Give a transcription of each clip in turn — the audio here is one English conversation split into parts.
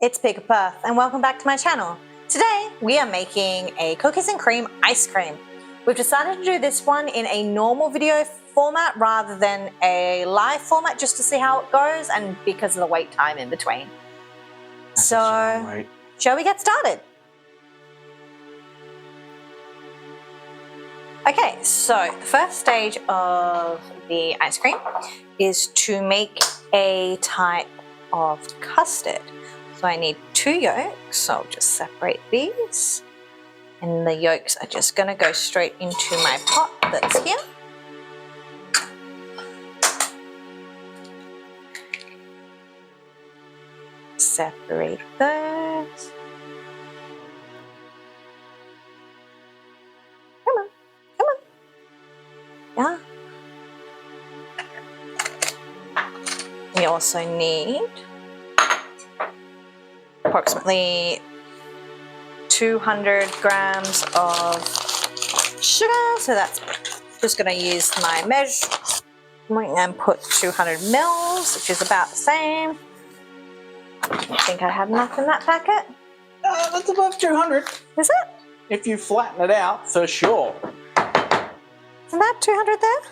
it's Pika Perth and welcome back to my channel. Today we are making a cookies and cream ice cream. We've decided to do this one in a normal video format rather than a live format just to see how it goes and because of the wait time in between. So, shall we get started? Okay, so the first stage of the ice cream is to make a type of custard. So I need 2 yolks, so I'll just separate these. And the yolks are just going to go straight into my pot that's here. Separate those. Come on, come on. Yeah. We also need approximately 200 grams of sugar, so that's just going to use my measurement and put 200 mils, which is about the same. I think I have enough in that packet. That's above 200. Is it? If you flatten it out, for sure. Isn't that 200 there?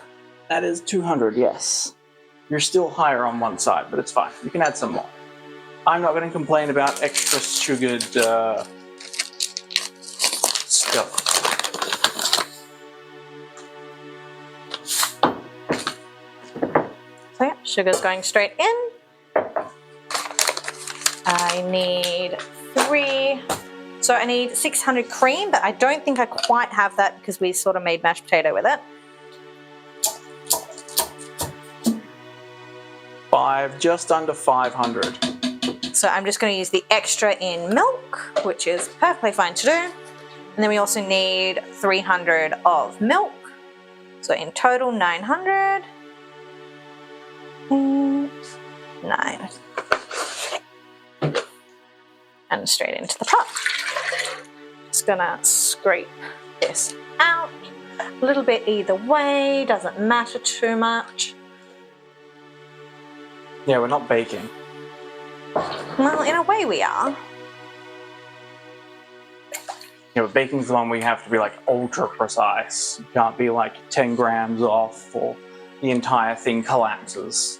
That is 200, yes. You're still higher on one side, but it's fine. You can add some more. I'm not going to complain about extra sugared stuff. So yeah, sugar's going straight in. I need 600 cream, but I don't think I quite have that because we sort of made mashed potato with it. 5, just under 500. So I'm just going to use the extra in milk, which is perfectly fine to do. And then we also need 300 of milk. So in total, 900. 9. And straight into the pot. Just gonna scrape this out. A little bit either way, doesn't matter too much. Yeah, we're not baking. Well, in a way we are. Yeah, but baking's the one we have to be like ultra precise. You can't be like 10 grams off or the entire thing collapses.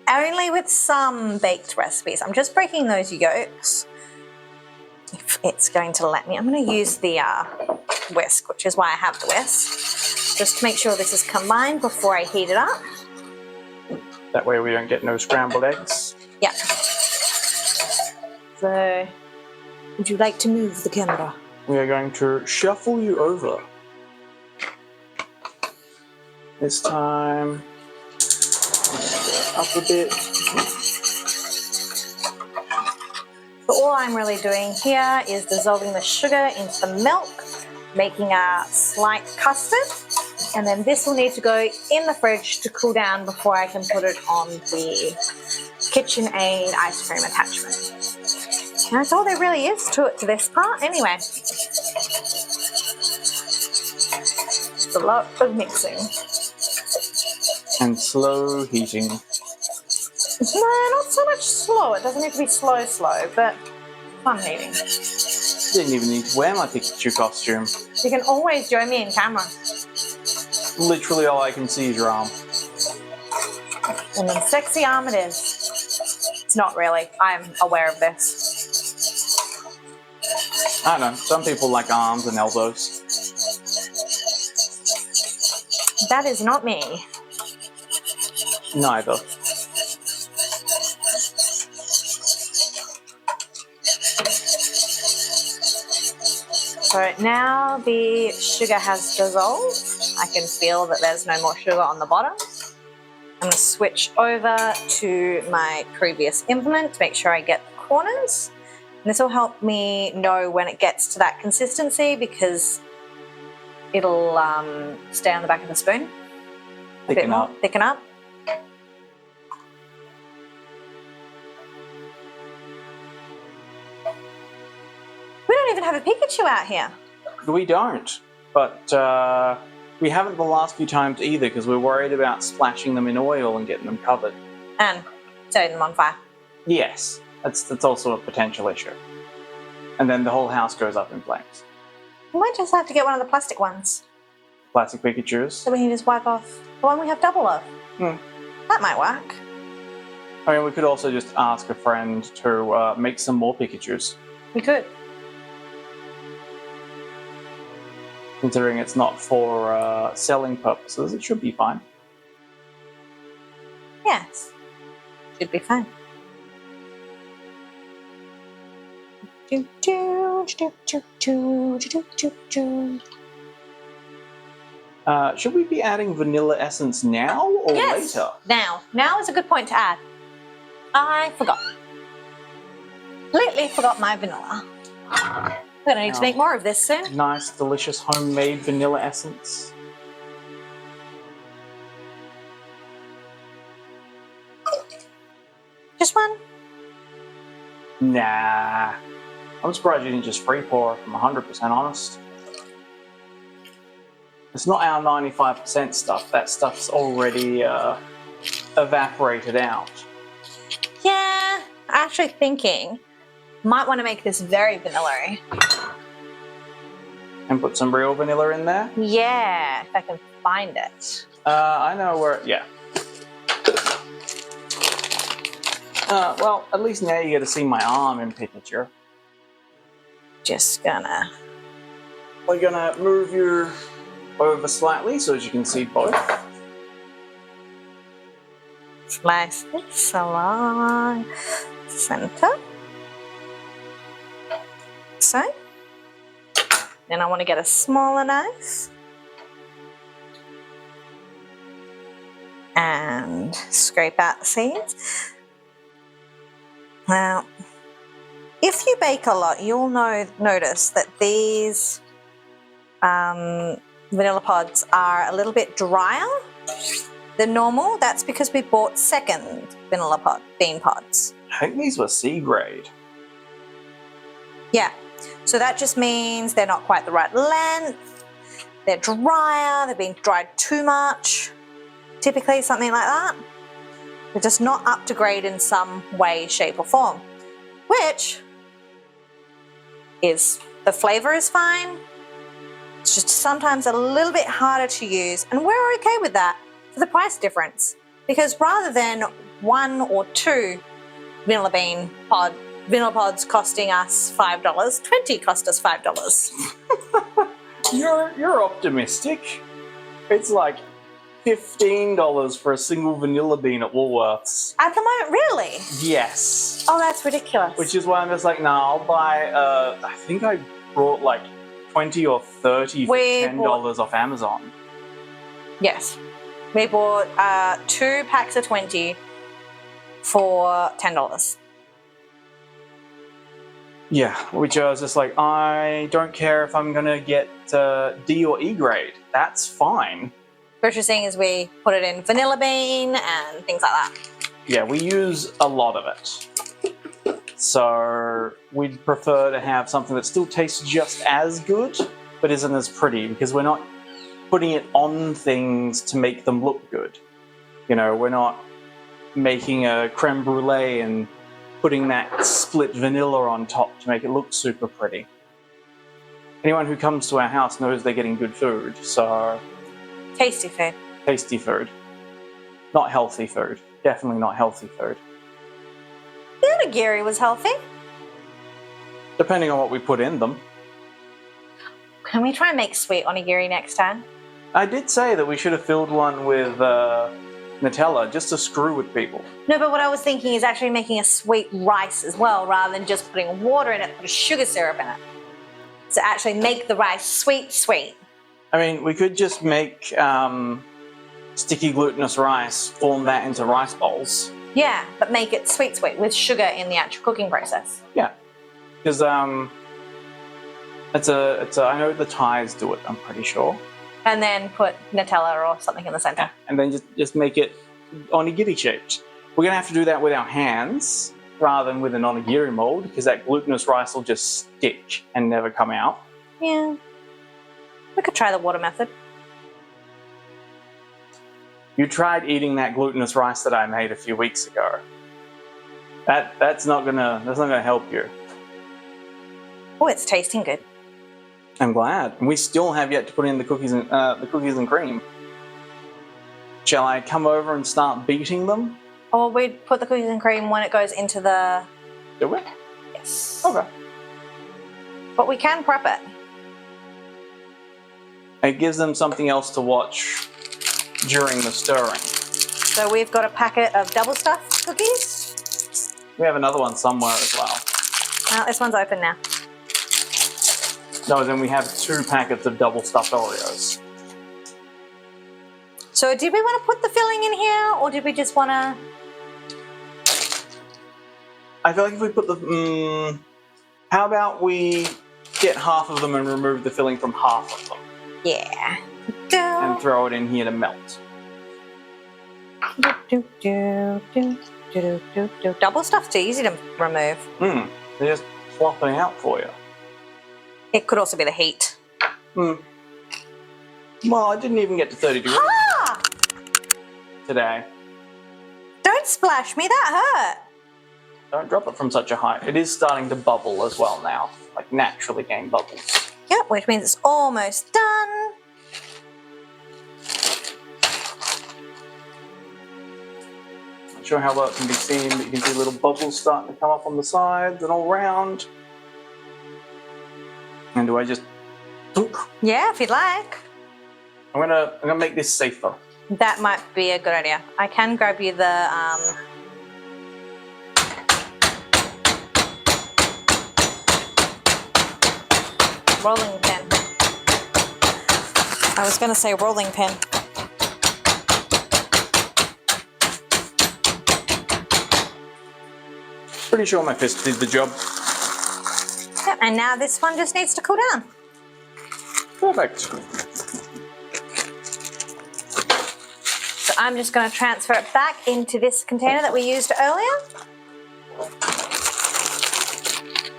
Only with some baked recipes. I'm just breaking those yolks. If it's going to let me. I'm going to use the whisk, which is why I have the whisk. Just to make sure this is combined before I heat it up. That way we don't get no scrambled eggs. Yeah. So, would you like to move the camera? We are going to shuffle you over. This time, up a bit. So all I'm really doing here is dissolving the sugar into the milk, making a slight custard, and then this will need to go in the fridge to cool down before I can put it on the KitchenAid ice cream attachment. And that's all there really is to it to this part anyway. Just a lot of mixing. And slow heating. No, not so much slow. It doesn't need to be slow, but fun heating. Didn't even need to wear my Pikachu costume. You can always join me in camera. Literally all I can see is your arm. And then sexy arm it is. It's not really. I'm aware of this. I don't know. Some people like arms and elbows. That is not me. Neither. So now the sugar has dissolved. I can feel that there's no more sugar on the bottom. I'm going to switch over to my previous implement to make sure I get the corners. And this will help me know when it gets to that consistency because it'll stay on the back of the spoon. Thicken up. Thicken up. We don't even have a Pikachu out here. We don't. But we haven't the last few times either because we're worried about splashing them in oil and getting them covered. And setting them on fire. Yes. That's also a potential issue. And then the whole house goes up in flames. We might just have to get one of the plastic ones Plastic Pikachus. so we can just wipe off the one we have double of. That might work. I mean, we could also just ask a friend to make some more Pikachus. We could. Considering it's not for selling purposes, it should be fine. Yes. Should be fine. Do, do, do, do, do, do, do, do. Should we be adding vanilla essence now or Yes. later? Now. Now is a good point to add. I forgot. Completely forgot my vanilla. We're going to need to make more of this soon. Nice, delicious homemade vanilla essence. Just one. Nah. I'm surprised you didn't just free pour, if I'm 100% honest. It's not our 95% stuff. That stuff's already evaporated out. Yeah. Actually thinking, might want to make this very vanilla-y. And put some real vanilla in there? Yeah, if I can find it. I know where, yeah. Well, at least now you get to see my arm in picture. Just gonna... We're gonna move you over slightly so as you can see both. slice this along center. So. Then I want to get a smaller knife. And scrape out the seeds. Now, if you bake a lot, you'll notice that these vanilla pods are a little bit drier than normal. That's because we bought second vanilla bean pods. I think these were C grade. Yeah, so that just means they're not quite the right length. They're drier, they've been dried too much. Typically something like that. They're just not up to grade in some way, shape or form. Which is, the flavor is fine. It's just sometimes a little bit harder to use, and we're okay with that for the price difference. Because rather than 1 or 2 vanilla pods costing us $5, 20 cost us $5. You're optimistic. It's like $15 for a single vanilla bean at Woolworths. At the moment, really? Yes. Oh, that's ridiculous. Which is why I'm just like, nah, I'll buy, I think I brought like 20 or 30 for $10 off Amazon. Yes. We bought 2 packs of 20 for $10. Yeah, which I was just like, I don't care if I'm going to get D or E grade. That's fine. Purchasing is we put it in vanilla bean and things like that. Yeah, we use a lot of it. So we'd prefer to have something that still tastes just as good, but isn't as pretty, because we're not putting it on things to make them look good. You know, we're not making a creme brulee and putting that split vanilla on top to make it look super pretty. Anyone who comes to our house knows they're getting good food, so... Tasty food. Tasty food. Not healthy food. Definitely not healthy food. The onigiri was healthy. Depending on what we put in them. Can we try and make sweet onigiri next time? I did say that we should have filled one with Nutella just to screw with people. No, but what I was thinking is actually making a sweet rice as well, rather than just putting water in it, put a sugar syrup in it. So actually make the rice sweet. I mean, we could just make sticky glutinous rice, form that into rice bowls. Yeah, but make it sweet with sugar in the actual cooking process. Yeah, because it's a. I know the Thais do it. I'm pretty sure. And then put Nutella or something in the center. Yeah, and then just make it onigiri shaped. We're gonna have to do that with our hands rather than with an onigiri mold, because that glutinous rice will just stick and never come out. Yeah. We could try the water method. You tried eating that glutinous rice that I made a few weeks ago. That's not gonna help you. Oh, it's tasting good. I'm glad. And we still have yet to put in the cookies and cream. Shall I come over and start beating them? Or we'd put the cookies and cream when it goes into the... Do we? Yes. Okay. But we can prep it. It gives them something else to watch during the stirring. So we've got a packet of double stuffed cookies. We have another one somewhere as well. This one's open now. No, then we have 2 packets of double stuffed Oreos. So did we want to put the filling in here, or did we just want to... I feel like if we put the... how about we get half of them and remove the filling from half of them? Yeah. And throw it in here to melt. Double stuffed's easy to remove. They're just flopping out for you. It could also be the heat. Well, I didn't even get to 30 degrees today. Don't splash me, that hurt. Don't drop it from such a height. It is starting to bubble as well now. Like naturally getting bubbles. Yep, which means it's almost done. Not sure how well it can be seen, but you can see little bubbles starting to come up on the sides and all around. And do I just... Yeah, if you'd like. I'm gonna make this safer. That might be a good idea. I can grab you the rolling pin. I was going to say rolling pin. Pretty sure my fist did the job. Yep, and now this one just needs to cool down. Perfect. So I'm just going to transfer it back into this container that we used earlier.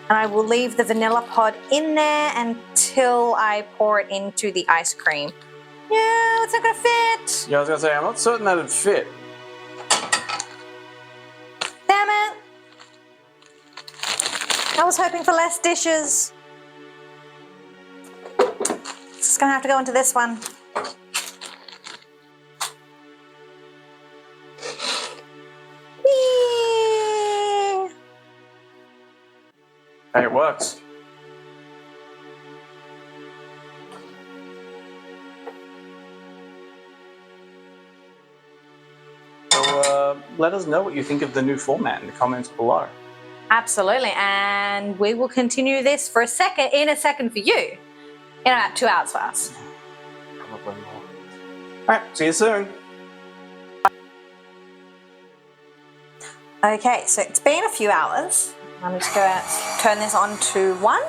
And I will leave the vanilla pod in there until I pour it into the ice cream. No, it's not going to fit. Yeah, I was gonna say, I'm not certain that it'd fit. Damn it. I was hoping for less dishes. It's just going to have to go into this one. Whee! Hey, it works. So, let us know what you think of the new format in the comments below. Absolutely, and we will continue this for in a second for you. In about 2 hours for us. Probably more. Alright, see you soon. Okay, so it's been a few hours. I'm just going to turn this on to 1.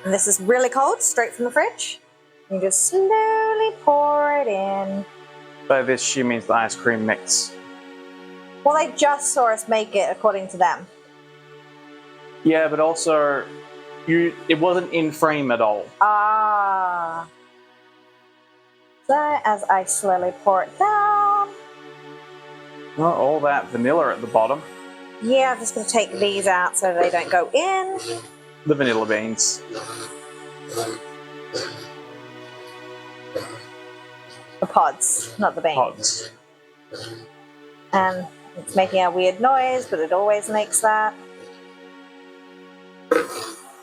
And this is really cold, straight from the fridge. You just slowly pour it in. By this, she means the ice cream mix. Well, they just saw us make it according to them. Yeah, but also, it wasn't in frame at all. Ah. So as I slowly pour it down. Not all that vanilla at the bottom. Yeah, I'm just going to take these out so they don't go in. The vanilla beans. The pods, not the beans. Pods. And it's making a weird noise, but it always makes that.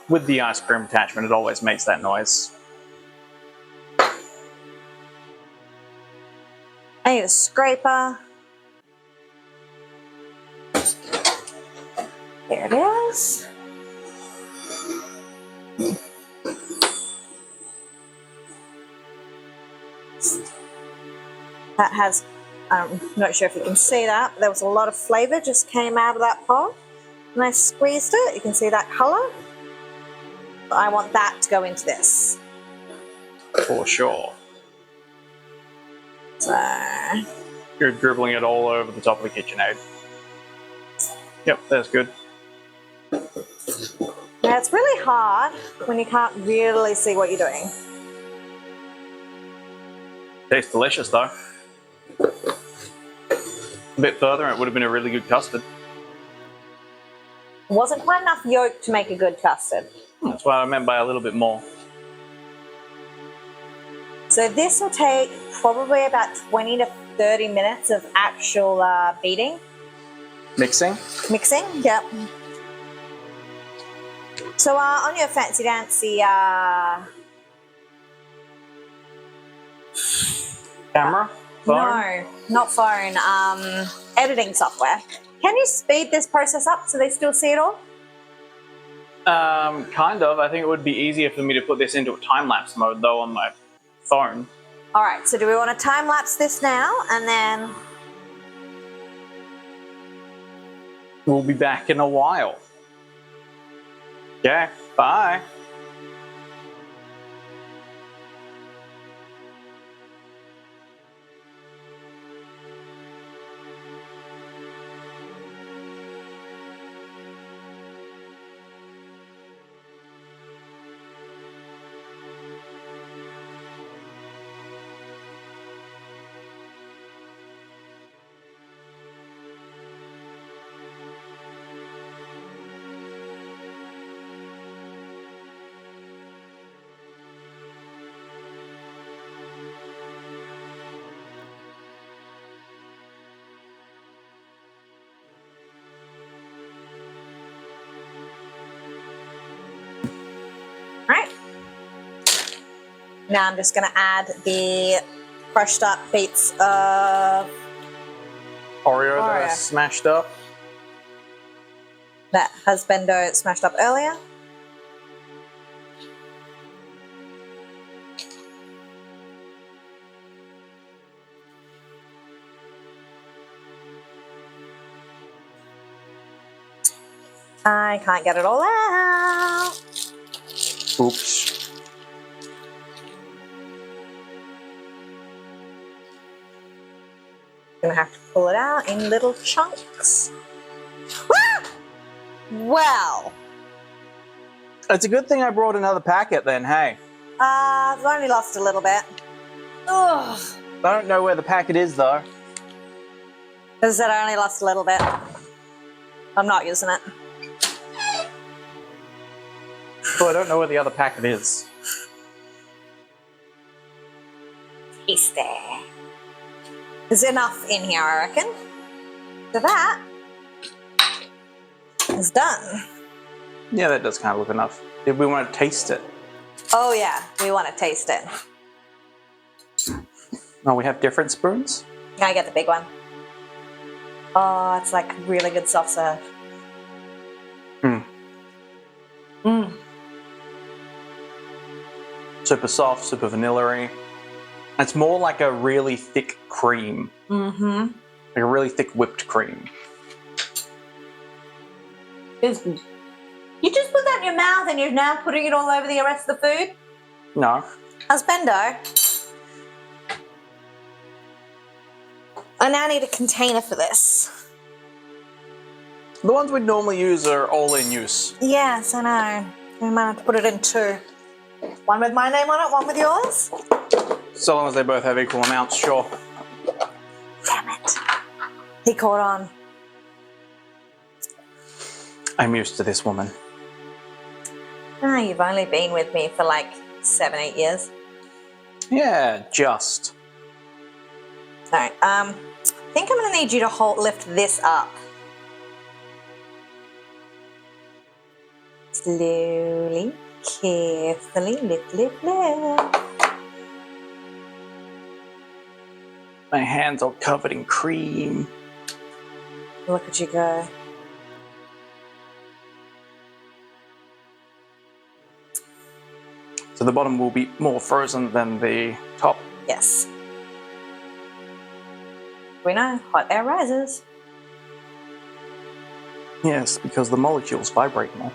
With the ice cream attachment, it always makes that noise. I need a scraper. There it is. That has, I'm not sure if you can see that, but there was a lot of flavour just came out of that pod. When I squeezed it, you can see that colour. But I want that to go into this. For sure. So, You're dribbling it all over the top of the KitchenAid. Yep, that's good. now it's really hard when you can't really see what you're doing. Tastes delicious though. A bit further and it would have been a really good custard. Wasn't quite enough yolk to make a good custard. That's what I meant by a little bit more. So this will take probably about 20 to 30 minutes of actual beating. Mixing. Mixing, yep. So on your fancy dancy Camera? Phone? no, not phone, editing software. Can you speed this process up so they still see it all? Kind of. I think it would be easier for me to put this into a time-lapse mode, though, on my phone. All right, so do we want to time lapse this now and then? We'll be back in a while. Yeah, bye. Right. Now I'm just going to add the crushed up bits of Oreo that I Oreo. smashed up. that husbando smashed up earlier. I can't get it all out. Oops. Gonna have to pull it out in little chunks. Ah! Well, It's a good thing I brought another packet then, hey. I've only lost a little bit. Ugh. I don't know where the packet is, though. As I said, I only lost a little bit. I'm not using it. So I don't know where the other packet is. He's there. There's enough in here, I reckon. So that is done. Yeah, that does kind of look enough. If we want to taste it. Oh yeah, we want to taste it. Oh, we have different spoons? I get the big one. Oh, it's like really good soft serve. Hmm. Mm. Super soft, super vanilla-y. It's more like a really thick cream. Mm-hmm. Like a really thick whipped cream. It's good. You just put that in your mouth and you're now putting it all over the rest of the food? No. Husbando. I now need a container for this. The ones we'd normally use are all in use. Yes, I know. We might have to put it in two. One with my name on it, one with yours. So long as they both have equal amounts, sure. Damn it. He caught on. I'm used to this woman. Ah, you've only been with me for like 7-8 years. Yeah, just. Alright, I think I'm gonna need you to lift this up. Slowly, carefully, lift, lift, lift. My hands are covered in cream. Look at you go. So the bottom will be more frozen than the top. Yes. We know, hot air rises. Yes, because the molecules vibrate more.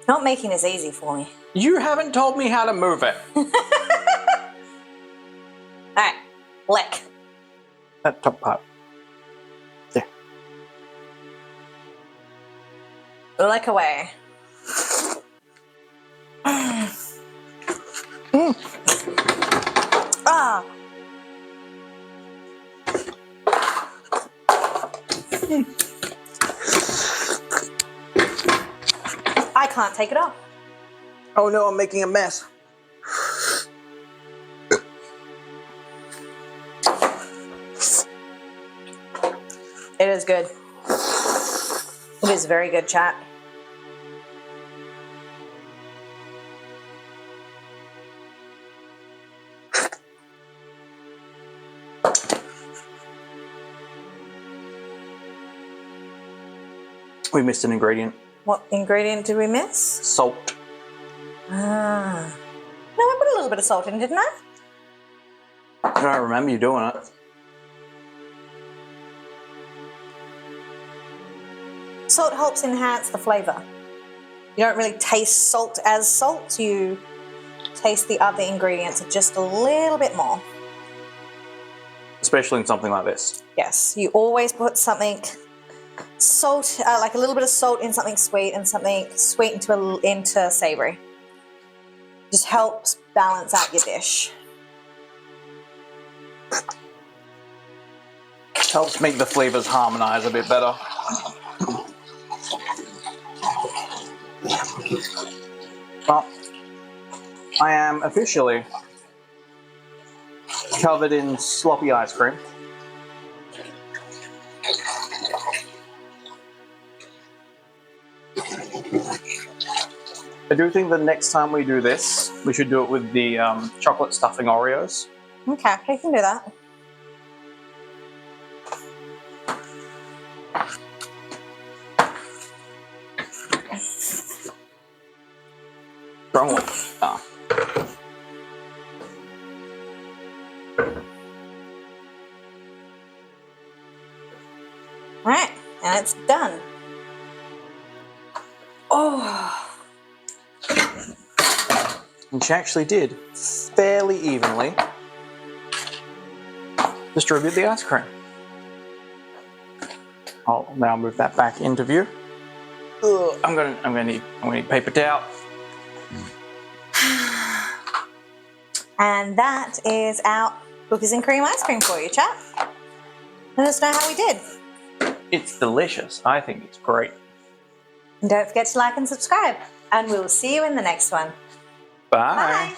Not making this easy for me. You haven't told me how to move it. Alright, lick. That top part. Yeah. Lick away. Ah. I can't take it off. Oh no, I'm making a mess. It is good. It is very good, chat. We missed an ingredient. What ingredient did we miss? Salt. Ah. No, I put a little bit of salt in, didn't I? I don't remember you doing it. Salt helps enhance the flavour. You don't really taste salt as salt, you taste the other ingredients just a little bit more. Especially in something like this. Yes, you always put something salt, like a little bit of salt in something sweet and something sweet into savoury. Just helps balance out your dish. Helps make the flavors harmonize a bit better. Well, I am officially covered in sloppy ice cream. I do think the next time we do this, we should do it with the chocolate stuffing Oreos. Okay, you can do that. Strong one. Ah. Alright, and it's done. Oh. And she actually did fairly evenly distribute the ice cream. I'll now move that back into view. Ugh, I'm gonna need paper towel. And that is our cookies and cream ice cream for you, chat. Let us know how we did. It's delicious. I think it's great. And don't forget to like and subscribe. And we'll see you in the next one. Bye. Bye.